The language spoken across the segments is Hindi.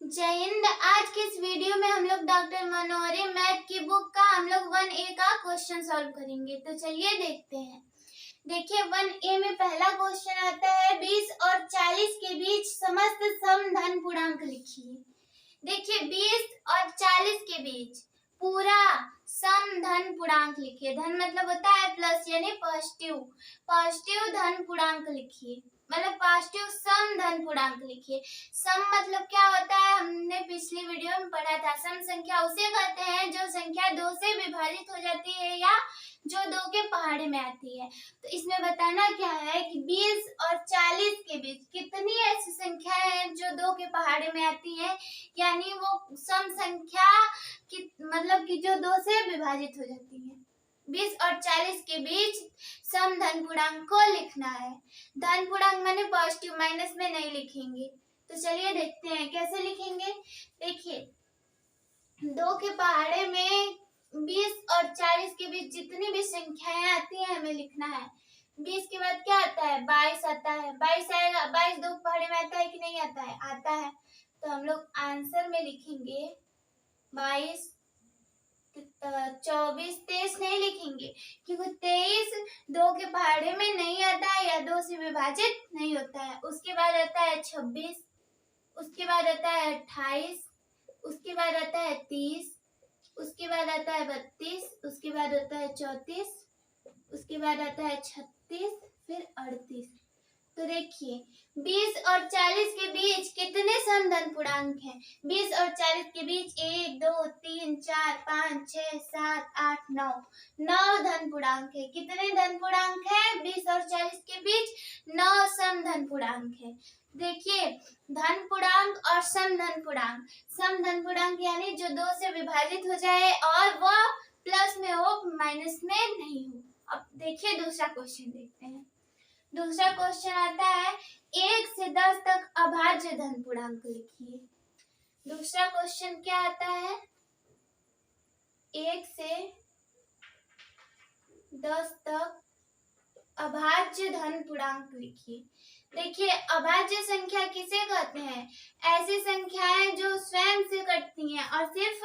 जय हिंद। आज के इस वीडियो में हम लोग डॉक्टर मनोहरी मैथ की बुक का हम लोग 1A का क्वेश्चन सॉल्व करेंगे। तो चलिए देखते हैं। देखिए 1A में पहला क्वेश्चन आता है 20 और 40 के बीच समस्त सम धन पूर्णांक लिखिए। देखिए 20 और 40 के बीच पूरा सम धन पूर्णांक लिखिए। धन मतलब होता है प्लस यानी पॉजिटिव। पॉजिटिव धन पूर्णांक लिखिए, मतलब पॉजिटिव सम धन पूर्णांक लिखिए। सम मतलब क्या होता है, हमने पिछली वीडियो में पढ़ा था। सम संख्या उसे कहते हैं जो संख्या 2 से विभाजित हो जाती है या जो 2 के पहाड़े में आती है। तो इसमें बताना क्या है कि 20 और 40 के बीच कितनी ऐसी संख्याएं हैं जो 2 के पहाड़े में आती है, यानी वो सम संख्या की मतलब कि जो 2 से विभाजित हो जाती है। 20 और 40 के बीच सम धन पूर्णांक को लिखना है। धन पूर्णांक माने पॉजिटिव, माइनस में नहीं लिखेंगे। तो चलिए देखते हैं कैसे लिखेंगे। देखिए 2 के पहाड़े में 20 और 40 के बीच जितनी भी संख्याएं आती हैं हमें लिखना है। 20 के बाद क्या आता है, 22 आता है। 22 आएगा, 22 2 के पहाड़े में आता है कि नहीं आता है, आता है। तो हम लोग आंसर में लिखेंगे 22, 24, 23 नहीं लिखेंगे क्योंकि 23 2 के पहाड़े में नहीं आता है या 2 से विभाजित नहीं होता है। उसके बाद आता है 26, उसके बाद आता है 28, उसके बाद आता है 30, उसके बाद आता है 32, उसके बाद आता है 34, उसके बाद आता है 36, फिर 38। तो देखिए 20 और 40 के बीच कितने सम धन पूर्णांक हैं। 20 और 40 के बीच 1 2 3 4 5 6 7 8 9 9 धन पूर्णांक है। कितने धन पूर्णांक है 20 और 40 के बीच? 9 सम धन पूर्णांक है। देखिए धन पूर्णांक और सम धन पूर्णांक। सम धन पूर्णांक यानी जो 2 से विभाजित हो जाए और वो प्लस में हो, माइनस में नहीं हो। अब देखिए दूसरा क्वेश्चन देखते हैं। दूसरा क्वेश्चन आता है 1 से 10 तक अभाज्य धन पूर्णांक लिखिए। दूसरा क्वेश्चन क्या आता है, 1 से 10 तक अभाज्य धन पूर्णांक लिखिए। देखिए अभाज्य संख्या किसे कहते हैं, ऐसी संख्याएं जो स्वयं से कटती हैं और सिर्फ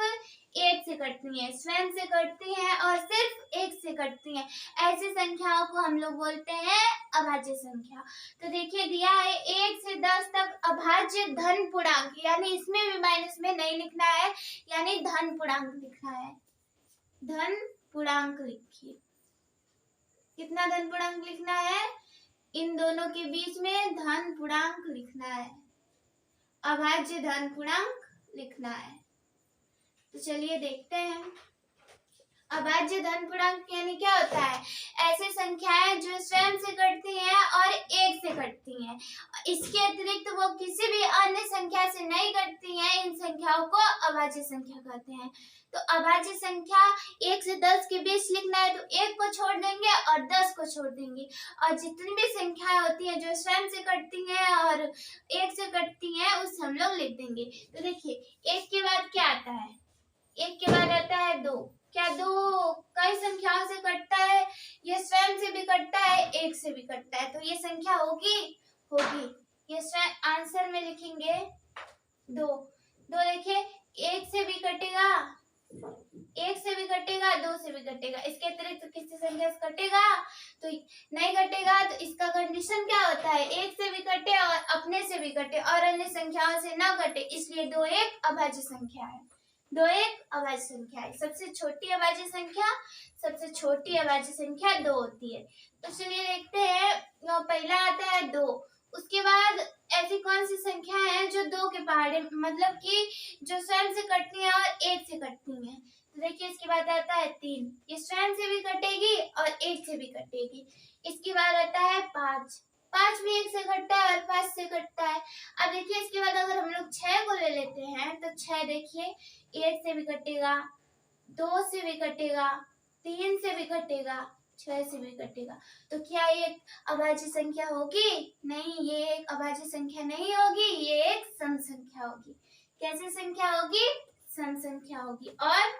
1 से कटती हैं, स्वयं से कटती हैं और सिर्फ 1 से कटती हैं, ऐसी संख्याओं को हम लोग बोलते हैं अभाज्य संख्या। तो देखिए दिया है 1 से 10 तक अभाज्य धन पूर्णांक, यानी इसमें भी माइनस में नहीं लिखना है, यानी धन पूर्णांक लिखना है। धन पूर्णांक लिखिए। कितना धन पूर्णांक लिखना है, इन दोनों के बीच में धन पूर्णांक लिखना है, अभाज्य धन पूर्णांक लिखना है। तो चलिए देखते हैं। अभाज्य धन पूर्णांक यानी क्या होता है, ऐसी संख्याएं जो स्वयं से कटती हैं और 1 से कटती हैं, इसके अतिरिक्त वो किसी भी अन्य संख्या से नहीं कटती हैं, इन संख्याओं को अभाज्य संख्या कहते हैं। तो अभाज्य संख्या 1 से 10 के बीच लिखना है, तो 1 को छोड़ देंगे और 10 को छोड़ देंगे, और जितनी भी संख्याएं होती हैं जो स्वयं से कटती हैं और 1 से कटती हैं उसे हम लोग लिख देंगे। तो देखिए 1 के बाद क्या आता है, 1 के बाद आता है 2। क्या 2 कई संख्याओं से कटता है, ये स्वयं से भी कटता है, 1 से भी कटता है, तो ये संख्या होगी, ये स्वयं आंसर में लिखेंगे 2। 2 देखिए 1 से भी कटेगा, 1 से भी कटेगा, 2 से भी कटेगा, इसके अतिरिक्त किसी संख्या से कटेगा तो नहीं कटेगा। तो इसका कंडीशन क्या होता है, 1 से भी कटे और अपने से भी कटे और अन्य संख्याओं से ना कटे, इसलिए 2 एक अभाज्य संख्या है। 2 एक अभाज्य संख्या है। सबसे छोटी अभाज्य संख्या 2 होती है। तो चलिए देखते हैं, पहला आता है 2। उसके बाद ऐसी कौन सी संख्या है जो 2 के पहाड़े मतलब कि जो स्वयं से कटती हैं और 1 से कटती हैं। तो देखिए इसके बाद आता है 3, ये स्वयं से भी कटेगी और 1 से भी कटेगी। इसके बाद आता है 5, 5 भी 1 से कटता है और 5 से कटता है। अब देखिए इसके बाद अगर हम लोग 6 को ले लेते हैं तो 6 देखिए 1 से भी कटेगा, 2 से भी कटेगा, 3 से भी कटेगा, 6 से भी कटेगा। तो क्या ये अभाज्य संख्या होगी? नहीं, ये एक अभाज्य संख्या नहीं होगी, ये एक सम संख्या होगी। कैसी संख्या होगी? सम संख्या होगी। और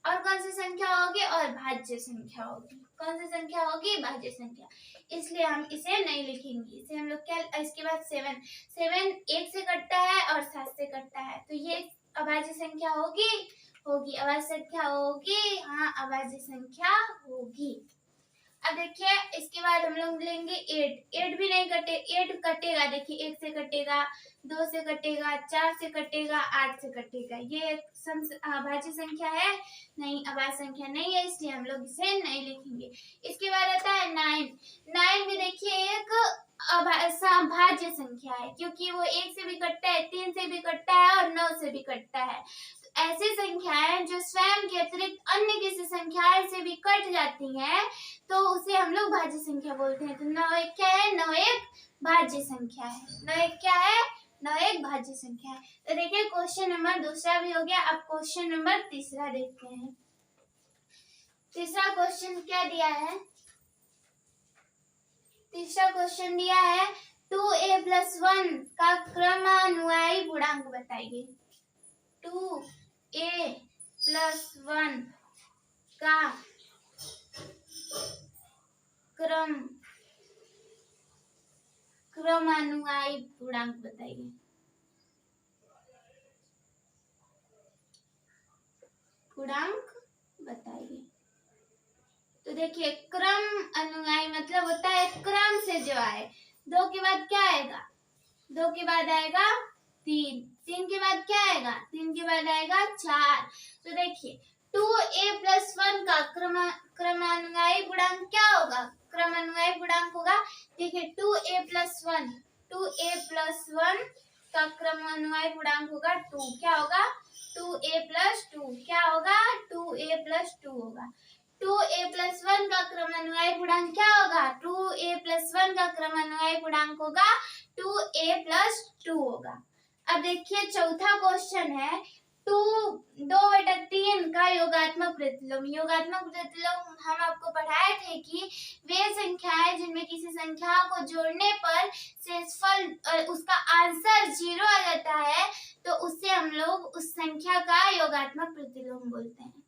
और कौन सी संख्या होगी, और भाज्य संख्या होगी। कौन सी संख्या होगी, भाज्य संख्या। इसलिए हम इसे नहीं लिखेंगे। इसे हम लोग क्या, इसके बाद 7 1 से कटता है और 7 से कटता है, तो ये अभाज्य संख्या होगी, अभाज्य संख्या होगी, हाँ अभाज्य संख्या होगी। अब देखिए इसके बाद हम लोग लेंगे 8 भी नहीं कटे, 8 कटेगा, देखिए 1 से कटेगा, 2 से कटेगा, 4 से कटेगा, 8 से कटेगा। ये अभाज्य संख्या है नहीं, अभाज्य संख्या नहीं है, इसलिए हम लोग इसे नहीं लिखेंगे। इसके बाद आता है 9 भी देखिए एक भाज्य संख्या है, क्योंकि वो 1 से भी कटता है, 3 से भी कटता है और 9 से भी कटता है। ऐसी संख्याएं जो स्वयं के अतिरिक्त अन्य किसी संख्या से भी कट जाती हैं, तो उसे हम लोग भाज्य संख्या बोलते हैं। तो 9 क्या है, 9 एक भाज्य संख्या है। 9 क्या है, 9 एक भाज्य संख्या है। तो देखिए क्वेश्चन नंबर दूसरा भी हो गया। अब क्वेश्चन नंबर तीसरा देखते हैं। तीसरा क्वेश्चन क्या दिया है, तीसरा क्वेश्चन दिया है 2a + 1 का क्रमानुयायी गुणांक बताइए। 2a + 1 का क्रमानुयायी गुणांक बताइए। गुणांक बताइए। तो देखिए क्रम अनुयायी मतलब होता है क्रम से जो आए। 2 के बाद क्या आएगा, 2 के बाद आएगा 3, 3 के बाद क्या आएगा, 3 के बाद आएगा 4। तो देखिए 2a + 1 का क्रमानुयायी गुणांक क्या होगा, क्रमानुयायी गुणांक होगा। देखिए 2a + 1 का क्रमानुयायी गुणांक होगा 2। क्या होगा, 2a + 2 क्या होगा, 2a + 2 होगा। 2a + 1 का क्रमानुयायी गुणांक क्या होगा, 2a + 1 का क्रमानुयायी गुणांक होगा 2a + 2 होगा। अब देखिए चौथा क्वेश्चन है 2/3 का योगात्मक प्रतिलोम। योगात्मक प्रतिलोम हम आपको पढ़ाए थे कि वे संख्याएं जिनमें किसी संख्या को जोड़ने पर शेषफल उसका आंसर 0 आ जाता है, तो उससे हम लोग उस संख्या का योगात्मक प्रतिलोम बोलते हैं।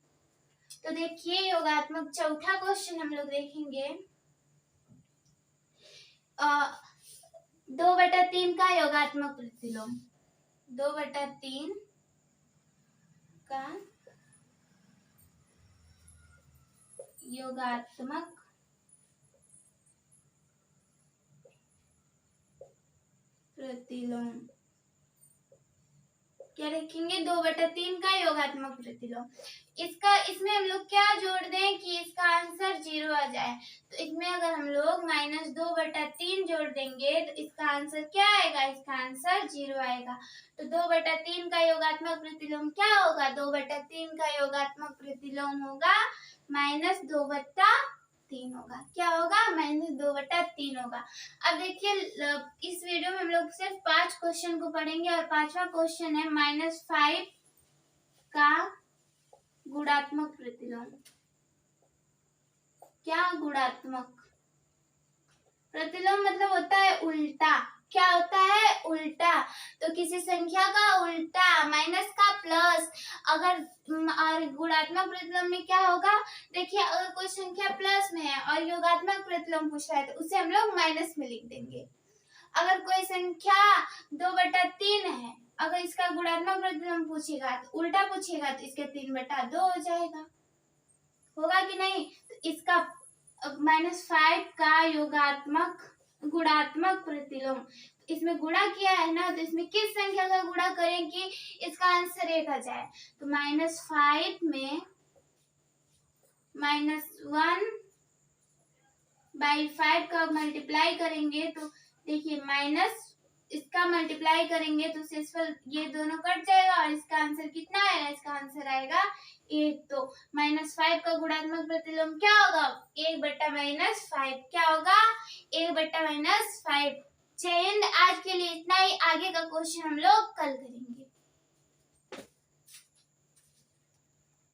तो देखिए योगात्मक चौथा क्वेश्चन हम लोग देखेंगे। 2/3 का योगात्मक प्रतिलोम। 2/3 का योगात्मक प्रतिलोम क्या लिखेंगे, 2/3 का योगात्मक प्रतिलोम। इसमें हम लोग क्या जोड़ दें कि इसका आंसर 0 आ जाए। तो इसमें अगर हम लोग -2/3 जोड़ देंगे तो इसका आंसर क्या आएगा, इसका आंसर 0 आएगा। तो 2/3 का योगात्मक प्रतिलोम क्या होगा, 2/3 का योगात्मक प्रतिलोम होगा -2/3 होगा। क्या होगा, -2/3 होगा। अब देखिए इस वीडियो में हम लोग सिर्फ 5 क्वेश्चन को पढ़ेंगे और 5वां क्वेश्चन है -5 का गुणात्मक प्रतिलोम। क्या, गुणात्मक प्रतिलोम मतलब होता है उल्टा। क्या होता है, उल्टा। तो किसी संख्या का उल्टा, माइनस का प्लस। अगर और गुणात्मक प्रतिलोम में क्या होगा, देखिए अगर कोई संख्या प्लस में है और योगात्मक प्रतिलोम पूछ रहा है तो उसे हम लोग माइनस में लिख देंगे। अगर कोई संख्या 2/3 है, अगर इसका गुणात्मक प्रतिलोम पूछेगा तो उल्टा पूछेगा तो इसके 3/2 हो जाएगा, होगा कि नहीं। तो इसका -5 का योगात्मक गुणात्मक प्रतिलोम, इसमें गुणा किया है ना, तो इसमें किस संख्या का गुणा करें कि इसका आंसर 1 आ जाए। तो -5 में -1/5 का मल्टीप्लाई करेंगे तो देखिए माइनस इसका मल्टीप्लाई करेंगे तो शेषफल ये दोनों कट जाएगा और इसका आंसर कितना आएगा, इसका आंसर आएगा 1। तो -5 का गुणात्मक प्रतिलोम क्या होगा, 1/-5। क्या होगा, 1/-5। जय हिंद। आज के लिए इतना ही, आगे का क्वेश्चन हम लोग कल करेंगे।